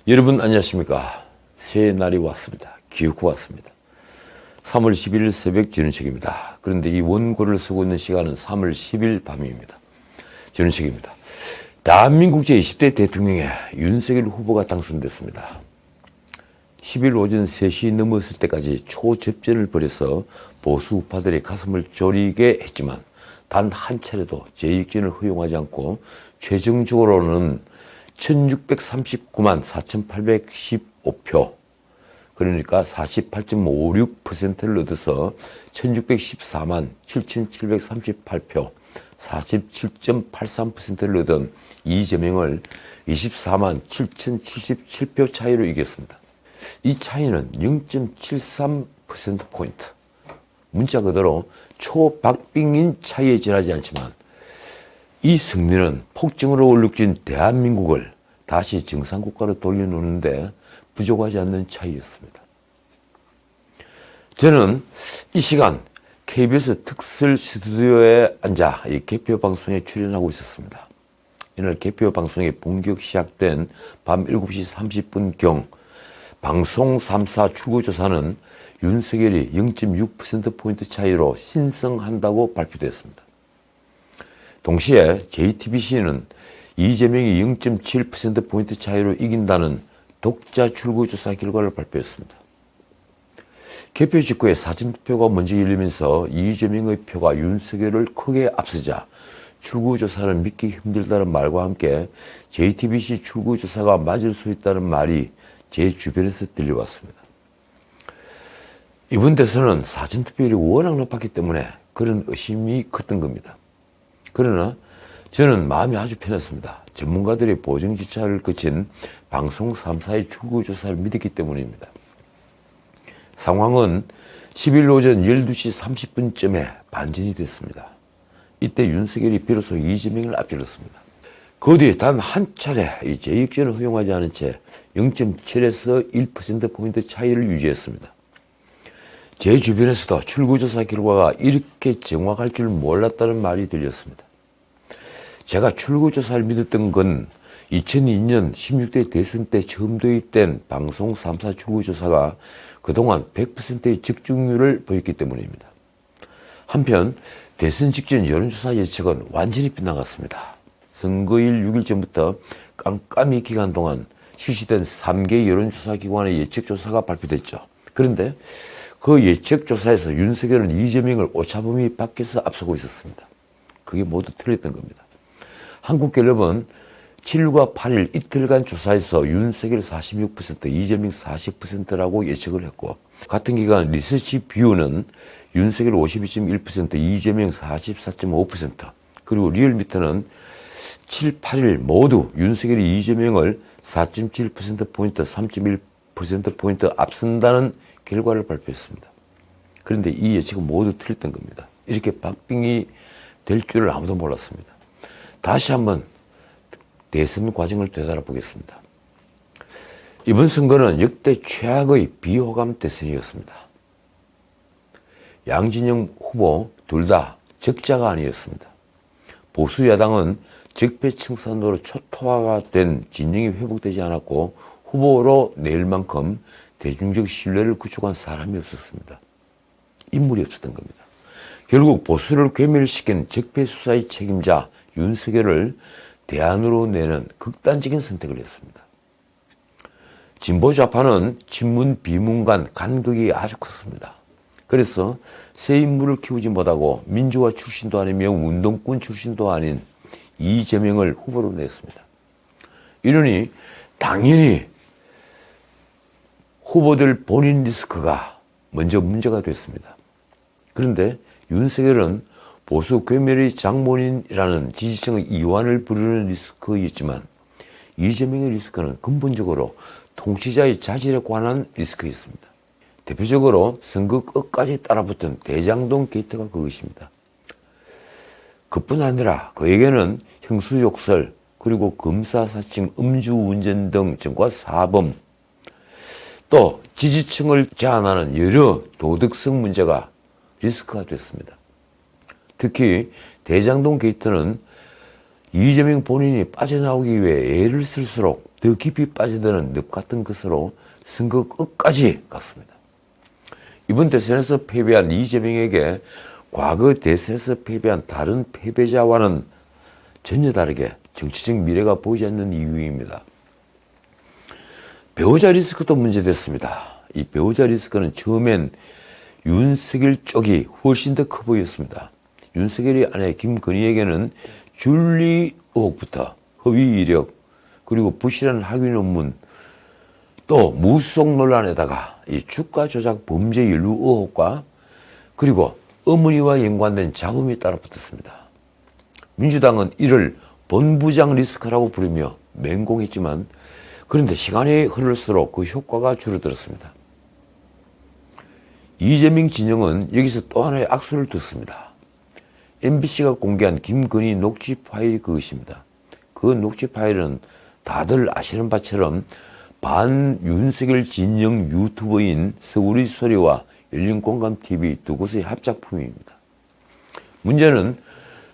여러분 안녕하십니까. 새해 날이 왔습니다. 기어코 왔습니다. 3월 11일 새벽 전우책입니다. 그런데 이 원고를 쓰고 있는 시간은 3월 10일 밤입니다. 전우책입니다. 대한민국 제20대 대통령에 윤석열 후보가 당선됐습니다. 10일 오전 3시 넘었을 때까지 초접전을 벌여서 보수 우파들의 가슴을 졸이게 했지만 단 한 차례도 재익전을 허용하지 않고 최종적으로는 1639만 4815표, 그러니까 48.56%를 얻어서 1614만 7738표, 47.83%를 얻은 이재명을 24만 7077표 차이로 이겼습니다. 이 차이는 0.73%포인트. 문자 그대로 초박빙인 차이에 지나지 않지만 이 승리는 폭증으로 얼룩진 대한민국을 다시 정상국가로 돌려놓는데 부족하지 않는 차이였습니다. 저는 이 시간 KBS 특설 스튜디오에 앉아 이 개표 방송에 출연하고 있었습니다. 이날 개표 방송이 본격 시작된 밤 7시 30분경 방송 3사 출구조사는 윤석열이 0.6%포인트 차이로 신성한다고 발표됐습니다. 동시에 JTBC는 이재명이 0.7%포인트 차이로 이긴다는 독자 출구조사 결과를 발표했습니다. 개표 직후에 사전투표가 먼저 열리면서 이재명의 표가 윤석열을 크게 앞서자 출구조사를 믿기 힘들다는 말과 함께 JTBC 출구조사가 맞을 수 있다는 말이 제 주변에서 들려왔습니다. 이번 대선은 사전투표율이 워낙 높았기 때문에 그런 의심이 컸던 겁니다. 그러나 저는 마음이 아주 편했습니다. 전문가들의 보정지차를 거친 방송 3사의 출구조사를 믿었기 때문입니다. 상황은 10일 오전 12시 30분쯤에 반전이 됐습니다. 이때 윤석열이 비로소 이재명을 앞질렀습니다. 그 뒤에 단 한 차례 재익전을 허용하지 않은 채 0.7에서 1%포인트 차이를 유지했습니다. 제 주변에서도 출구조사 결과가 이렇게 정확할 줄 몰랐다는 말이 들렸습니다. 제가 출구조사를 믿었던 건 2002년 16대 대선 때 처음 도입된 방송 3사 출구조사가 그동안 100%의 적중률을 보였기 때문입니다. 한편 대선 직전 여론조사 예측은 완전히 빗나갔습니다. 선거일 6일 전부터 깜깜이 기간 동안 실시된 3개 여론조사 기관의 예측조사가 발표됐죠. 그런데 그 예측조사에서 윤석열은 이재명을 오차범위 밖에서 앞서고 있었습니다. 그게 모두 틀렸던 겁니다. 한국갤럽은 7일과 8일 이틀간 조사에서 윤석열 46%, 이재명 40%라고 예측을 했고, 같은 기간 리서치 뷰는 윤석열 52.1%, 이재명 44.5%, 그리고 리얼미터는 7, 8일 모두 윤석열이 이재명을 4.7%포인트, 3.1%포인트 앞선다는 결과를 발표했습니다. 그런데 이 예측은 모두 틀렸던 겁니다. 이렇게 박빙이 될 줄을 아무도 몰랐습니다. 다시 한번 대선 과정을 되돌아보겠습니다. 이번 선거는 역대 최악의 비호감 대선이었습니다. 양진영 후보 둘 다 적자가 아니었습니다. 보수 야당은 적폐청산으로 초토화가 된 진영이 회복되지 않았고 후보로 낼 만큼 대중적 신뢰를 구축한 사람이 없었습니다. 인물이 없었던 겁니다. 결국 보수를 괴멸시킨 적폐수사의 책임자 윤석열을 대안으로 내는 극단적인 선택을 했습니다. 진보좌파는 친문 비문 간 간극이 아주 컸습니다. 그래서 새 인물을 키우지 못하고 민주화 출신도 아니며 운동권 출신도 아닌 이재명을 후보로 냈습니다. 이러니 당연히 후보들 본인 리스크가 먼저 문제가 됐습니다. 그런데 윤석열은 보수 괴멸의 장본인이라는 지지층의 이완을 부르는 리스크였지만 이재명의 리스크는 근본적으로 통치자의 자질에 관한 리스크였습니다. 대표적으로 선거 끝까지 따라붙은 대장동 게이트가 그것입니다. 그뿐 아니라 그에게는 형수욕설, 그리고 검사사칭, 음주운전 등 전과 사범, 또 지지층을 제한하는 여러 도덕성 문제가 리스크가 됐습니다. 특히 대장동 게이트는 이재명 본인이 빠져나오기 위해 애를 쓸수록 더 깊이 빠져드는 늪 같은 것으로 선거 끝까지 갔습니다. 이번 대선에서 패배한 이재명에게 과거 대선에서 패배한 다른 패배자와는 전혀 다르게 정치적 미래가 보이지 않는 이유입니다. 배우자 리스크도 문제됐습니다. 이 배우자 리스크는 처음엔 윤석열 쪽이 훨씬 더 커 보였습니다. 윤석열이 아내 김건희에게는 줄리 의혹부터 허위 이력, 그리고 부실한 학위 논문, 또 무속 논란에다가 이 주가 조작 범죄 연루 의혹과 그리고 어머니와 연관된 잡음이 따라 붙었습니다. 민주당은 이를 본부장 리스크라고 부르며 맹공했지만 그런데 시간이 흐를수록 그 효과가 줄어들었습니다. 이재명 진영은 여기서 또 하나의 악수를 뒀습니다. MBC가 공개한 김건희 녹취 파일이 그것입니다. 그 녹취 파일은 다들 아시는 바처럼 반 윤석열 진영 유튜버인 서울의 소리와 열린공감TV 두 곳의 합작품입니다. 문제는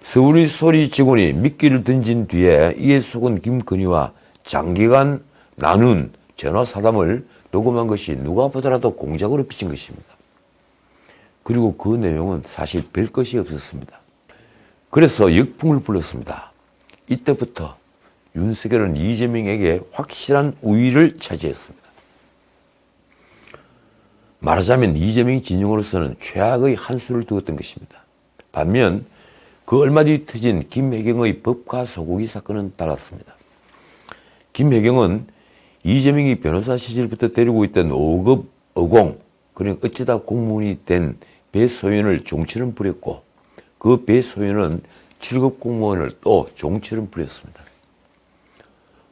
서울의 소리 직원이 미끼를 던진 뒤에 이에 속은 김건희와 장기간 나눈 전화사담을 녹음한 것이 누가 보더라도 공작으로 비친 것입니다. 그리고 그 내용은 사실 별 것이 없었습니다. 그래서 역풍을 불렀습니다. 이때부터 윤석열은 이재명에게 확실한 우위를 차지했습니다. 말하자면 이재명 진영으로서는 최악의 한 수를 두었던 것입니다. 반면 그 얼마 뒤 터진 김혜경의 법과 소고기 사건은 달랐습니다. 김혜경은 이재명이 변호사 시절부터 데리고 있던 5급 어공, 그러니까 어쩌다 공무원이 된 배소연을 종처럼 부렸고 그 배소연은 7급 공무원을 또 종처럼 부렸습니다.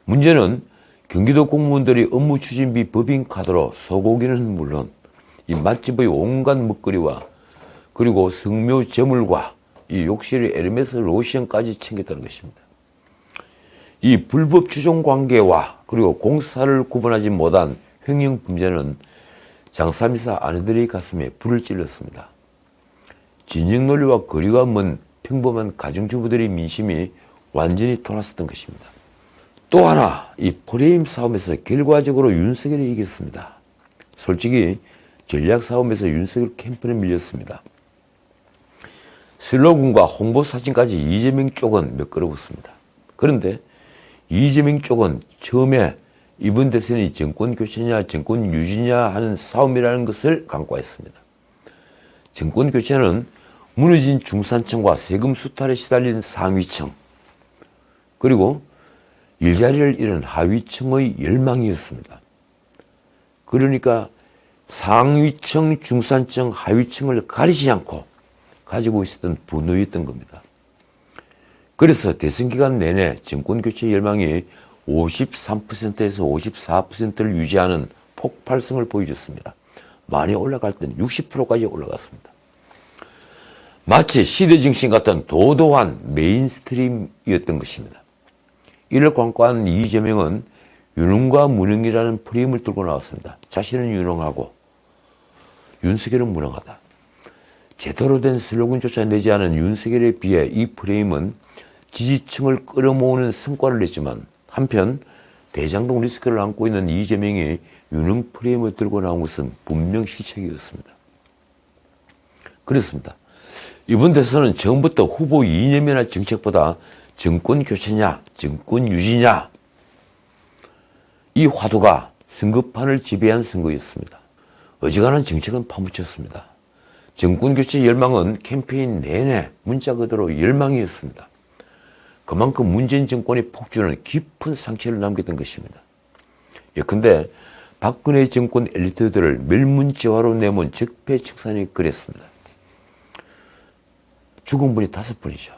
문제는 경기도 공무원들이 업무 추진비 법인카드로 소고기는 물론 이 맛집의 온갖 먹거리와 그리고 성묘 제물과 이 욕실의 에르메스 로션까지 챙겼다는 것입니다. 이 불법 추종 관계와 그리고 공사를 구분하지 못한 횡령 범죄는 장사미사 아내들의 가슴에 불을 찔렀습니다. 진영 논리와 거리가 먼 평범한 가정주부들의 민심이 완전히 돌아섰던 것입니다. 또 하나 이 프레임 싸움에서 결과적으로 윤석열이 이겼습니다. 솔직히 전략 싸움에서 윤석열 캠프는 밀렸습니다. 슬로건과 홍보 사진까지 이재명 쪽은 매끄러웠습니다. 그런데 이재명 쪽은 처음에 이번 대선이 정권 교체냐 정권 유지냐 하는 싸움이라는 것을 간과했습니다. 정권 교체는 무너진 중산층과 세금 수탈에 시달린 상위층 그리고 일자리를 잃은 하위층의 열망이었습니다. 그러니까 상위층, 중산층, 하위층을 가리지 않고 가지고 있었던 분노였던 겁니다. 그래서 대선 기간 내내 정권교체 열망이 53%에서 54%를 유지하는 폭발성을 보여줬습니다. 많이 올라갈 때는 60%까지 올라갔습니다. 마치 시대정신 같은 도도한 메인스트림이었던 것입니다. 이를 관과한 이재명은 유능과 무능이라는 프레임을 들고 나왔습니다. 자신은 유능하고 윤석열은 무능하다. 제대로 된 슬로건조차 내지 않은 윤석열에 비해 이 프레임은 지지층을 끌어모으는 성과를 냈지만 한편 대장동 리스크를 안고 있는 이재명이 유능 프레임을 들고 나온 것은 분명 실책이었습니다. 그렇습니다. 이번 대선은 처음부터 후보 이념이나 정책보다 정권 교체냐 정권 유지냐 이 화두가 선거판을 지배한 선거였습니다. 어지간한 정책은 파묻혔습니다. 정권교체 열망은 캠페인 내내 문자 그대로 열망이었습니다. 그만큼 문재인 정권의 폭주는 깊은 상처를 남겼던 것입니다. 예컨대 박근혜 정권 엘리트들을 멸문지화로 내몬 적폐청산이 그랬습니다. 죽은 분이 5분이죠.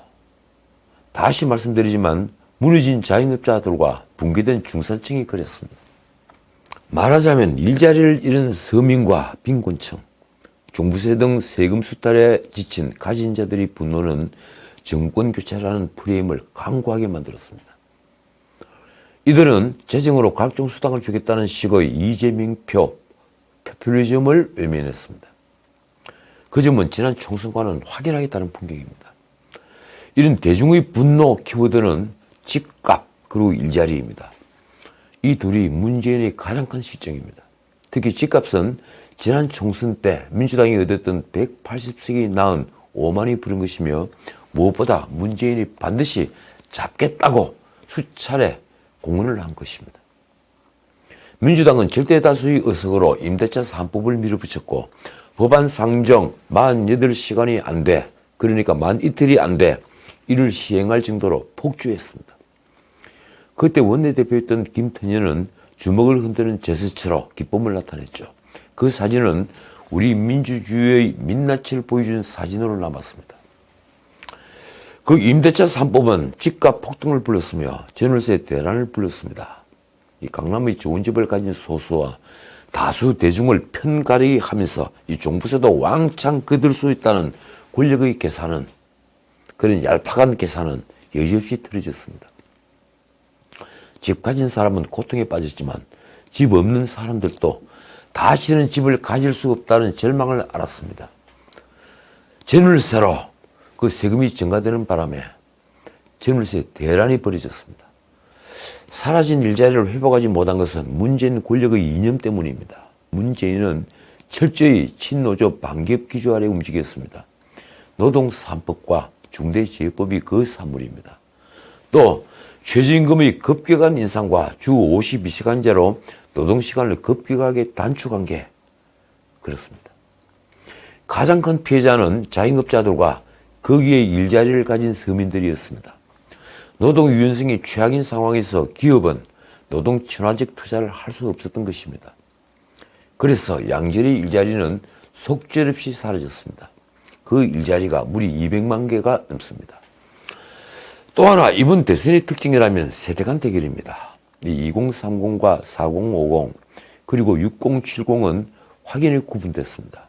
다시 말씀드리지만 무너진 자영업자들과 붕괴된 중산층이 그랬습니다. 말하자면 일자리를 잃은 서민과 빈곤층, 종부세 등 세금 수탈에 지친 가진 자들의 분노는 정권교체라는 프레임을 강고하게 만들었습니다. 이들은 재정으로 각종 수당을 주겠다는 식의 이재명표, 포퓰리즘을 외면했습니다. 그 점은 지난 총선과는 확연하게 다른 풍경입니다. 이런 대중의 분노 키워드는 집값 그리고 일자리입니다. 이 둘이 문재인의 가장 큰 실정입니다. 특히 집값은 지난 총선 때 민주당이 얻었던 180석이 낳은 오만이 부른 것이며 무엇보다 문재인이 반드시 잡겠다고 수차례 공언을 한 것입니다. 민주당은 절대 다수의 의석으로 임대차 3법을 밀어붙였고 법안 상정 48시간이 안 돼, 그러니까 만 이틀이 안 돼, 이를 시행할 정도로 폭주했습니다. 그때 원내대표였던 김태년은 주먹을 흔드는 제스처로 기쁨을 나타냈죠. 그 사진은 우리 민주주의의 민낯을 보여준 사진으로 남았습니다. 그 임대차 3법은 집값 폭등을 불렀으며 전월세 대란을 불렀습니다. 이 강남의 좋은 집을 가진 소수와 다수 대중을 편가르기 하면서 이 종부세도 왕창 거둘 수 있다는 권력의 계산은, 그런 얄팍한 계산은 여지없이 틀어졌습니다. 집 가진 사람은 고통에 빠졌지만 집 없는 사람들도 다시는 집을 가질 수 없다는 절망을 알았습니다. 전월세로 그 세금이 증가되는 바람에 전월세 대란이 벌어졌습니다. 사라진 일자리를 회복하지 못한 것은 문재인 권력의 이념 때문입니다. 문재인은 철저히 친노조 반기업 기조 아래 움직였습니다. 노동 3법과 중대재해법이 그 산물입니다. 또 최저임금의 급격한 인상과 주 52시간제로 노동시간을 급격하게 단축한 게 그렇습니다. 가장 큰 피해자는 자영업자들과 거기에 일자리를 가진 서민들이었습니다. 노동 유연성이 최악인 상황에서 기업은 노동 친화적 투자를 할 수 없었던 것입니다. 그래서 양질의 일자리는 속절없이 사라졌습니다. 그 일자리가 무려 200만 개가 넘습니다. 또 하나 이번 대선의 특징이라면 세대 간 대결입니다. 2030과 4050 그리고 6070은 확연히 구분됐습니다.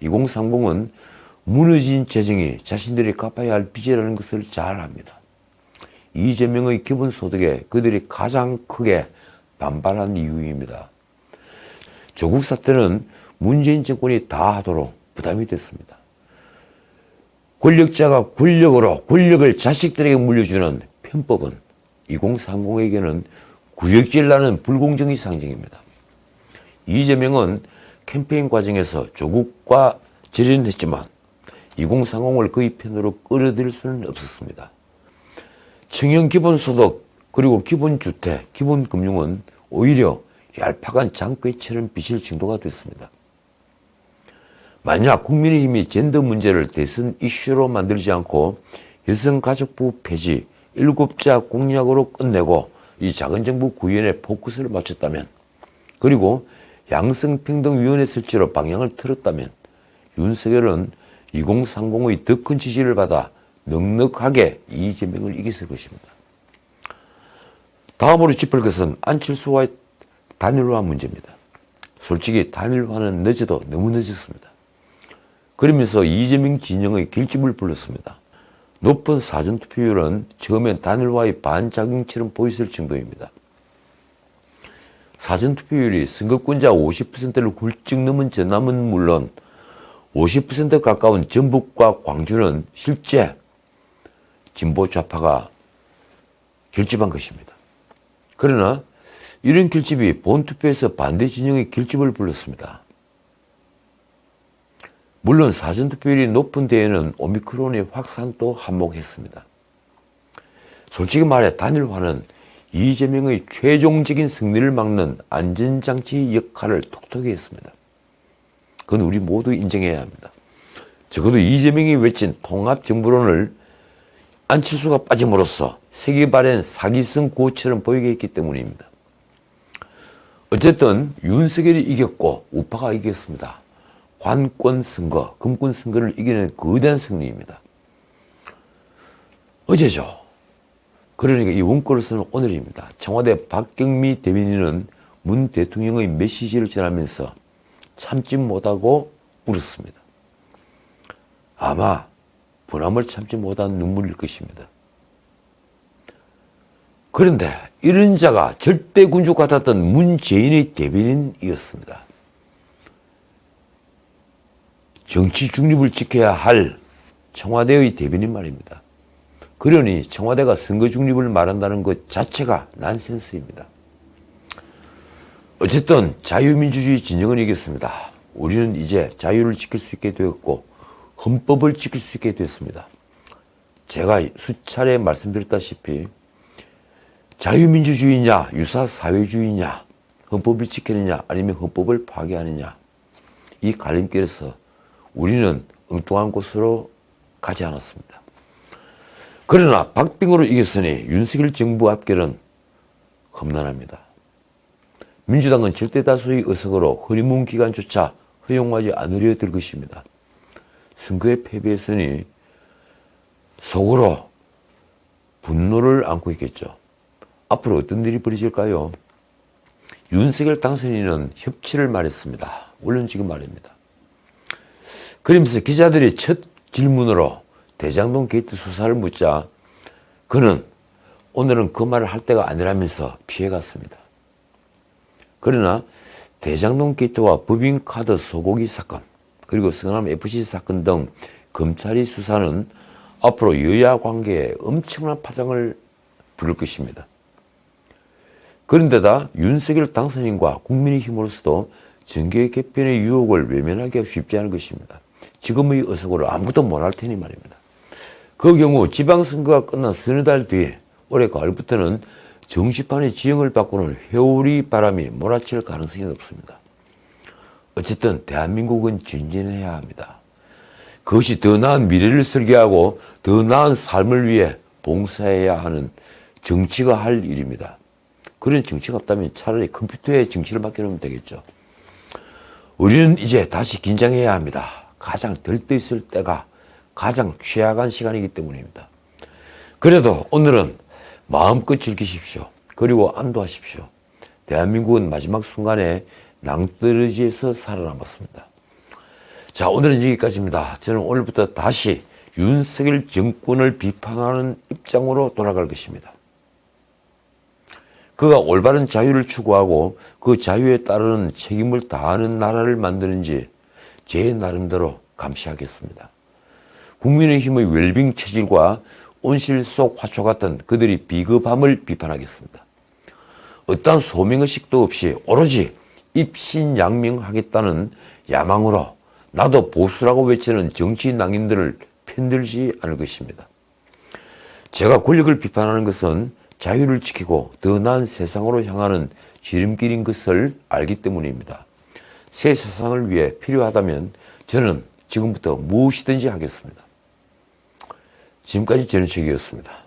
2030은 무너진 재정이 자신들이 갚아야 할 빚이라는 것을 잘 압니다. 이재명의 기본소득에 그들이 가장 크게 반발한 이유입니다. 조국 사태는 문재인 정권이 다 하도록 부담이 됐습니다. 권력자가 권력으로 권력을 자식들에게 물려주는 편법은 2030에게는 구역질 나는 불공정의 상징입니다. 이재명은 캠페인 과정에서 조국과 절연했지만 2030을 그의 편으로 끌어들일 수는 없었습니다. 청년 기본소득 그리고 기본주택, 기본금융은 오히려 얄팍한 장꾀처럼 비칠 정도가 됐습니다. 만약 국민의힘이 젠더 문제를 대선 이슈로 만들지 않고 여성가족부 폐지, 7자 공약으로 끝내고 이 작은정부 구현에 포커스를 맞췄다면, 그리고 양성평등위원회 설치로 방향을 틀었다면 윤석열은 2030의 더 큰 지지를 받아 넉넉하게 이재명을 이겼을 것입니다. 다음으로 짚을 것은 안철수와의 단일화 문제입니다. 솔직히 단일화는 늦어도 너무 늦었습니다. 그러면서 이재명 진영의 결집을 불렀습니다. 높은 사전투표율은 처음엔 단일화의 반작용처럼 보였을 정도입니다. 사전투표율이 선거권자 50%를 훌쩍 넘은 전남은 물론 50% 가까운 전북과 광주는 실제 진보 좌파가 결집한 것입니다. 그러나 이런 결집이 본투표에서 반대 진영의 결집을 불렀습니다. 물론 사전투표율이 높은 데에는 오미크론의 확산도 한몫했습니다. 솔직히 말해 단일화는 이재명의 최종적인 승리를 막는 안전장치 역할을 톡톡히 했습니다. 그건 우리 모두 인정해야 합니다. 적어도 이재명이 외친 통합정부론을 안철수가 빠짐으로써 세계 발행 사기성 구호처럼 보이게 했기 때문입니다. 어쨌든 윤석열이 이겼고 우파가 이겼습니다. 관권 선거, 금권 선거를 이기는 거대한 승리입니다. 어제죠. 그러니까 이 원고로서는 오늘입니다. 청와대 박경미 대변인은 문 대통령의 메시지를 전하면서 참지 못하고 울었습니다. 아마 분함을 참지 못한 눈물일 것입니다. 그런데 이런 자가 절대 군주 같았던 문재인의 대변인이었습니다. 정치 중립을 지켜야 할 청와대의 대변인 말입니다. 그러니 청와대가 선거 중립을 말한다는 것 자체가 난센스입니다. 어쨌든 자유민주주의 진영은 이겼습니다. 우리는 이제 자유를 지킬 수 있게 되었고 헌법을 지킬 수 있게 되었습니다. 제가 수차례 말씀드렸다시피 자유민주주의냐 유사사회주의냐, 헌법을 지키느냐 아니면 헌법을 파괴하느냐, 이 갈림길에서 우리는 엉뚱한 곳으로 가지 않았습니다. 그러나 박빙으로 이겼으니 윤석열 정부 앞길은 험난합니다. 민주당은 절대다수의 의석으로 허니문 기간조차 허용하지 않으려 들 것입니다. 선거에 패배했으니 속으로 분노를 안고 있겠죠. 앞으로 어떤 일이 벌어질까요? 윤석열 당선인은 협치를 말했습니다. 물론 지금 말입니다. 그러면서 기자들이 첫 질문으로 대장동 게이트 수사를 묻자 그는 오늘은 그 말을 할 때가 아니라면서 피해갔습니다. 그러나 대장동 게이트와 법인카드 소고기 사건 그리고 성남FC 사건 등 검찰의 수사는 앞으로 여야 관계에 엄청난 파장을 부를 것입니다. 그런데다 윤석열 당선인과 국민의힘으로서도 정계 개편의 유혹을 외면하기가 쉽지 않을 것입니다. 지금의 의석으로 아무도 못할 테니 말입니다. 그 경우 지방선거가 끝난 서너 달 뒤에 올해 가을부터는 정치판의 지형을 바꾸는 회오리 바람이 몰아칠 가능성이 높습니다. 어쨌든 대한민국은 전진해야 합니다. 그것이 더 나은 미래를 설계하고 더 나은 삶을 위해 봉사해야 하는 정치가 할 일입니다. 그런 정치가 없다면 차라리 컴퓨터에 정치를 맡겨놓으면 되겠죠. 우리는 이제 다시 긴장해야 합니다. 가장 들떠있을 때가 가장 취약한 시간이기 때문입니다. 그래도 오늘은 마음껏 즐기십시오. 그리고 안도하십시오. 대한민국은 마지막 순간에 낭떠러지에서 살아남았습니다. 자, 오늘은 여기까지입니다. 저는 오늘부터 다시 윤석열 정권을 비판하는 입장으로 돌아갈 것입니다. 그가 올바른 자유를 추구하고 그 자유에 따르는 책임을 다하는 나라를 만드는지 제 나름대로 감시하겠습니다. 국민의힘의 웰빙 체질과 온실 속 화초 같은 그들이 비겁함을 비판하겠습니다. 어떠한 소명의식도 없이 오로지 입신양명하겠다는 야망으로 나도 보수라고 외치는 정치 낭인들을 편들지 않을 것입니다. 제가 권력을 비판하는 것은 자유를 지키고 더 나은 세상으로 향하는 지름길인 것을 알기 때문입니다. 새 세상을 위해 필요하다면 저는 지금부터 무엇이든지 하겠습니다. 지금까지 전우책이었습니다.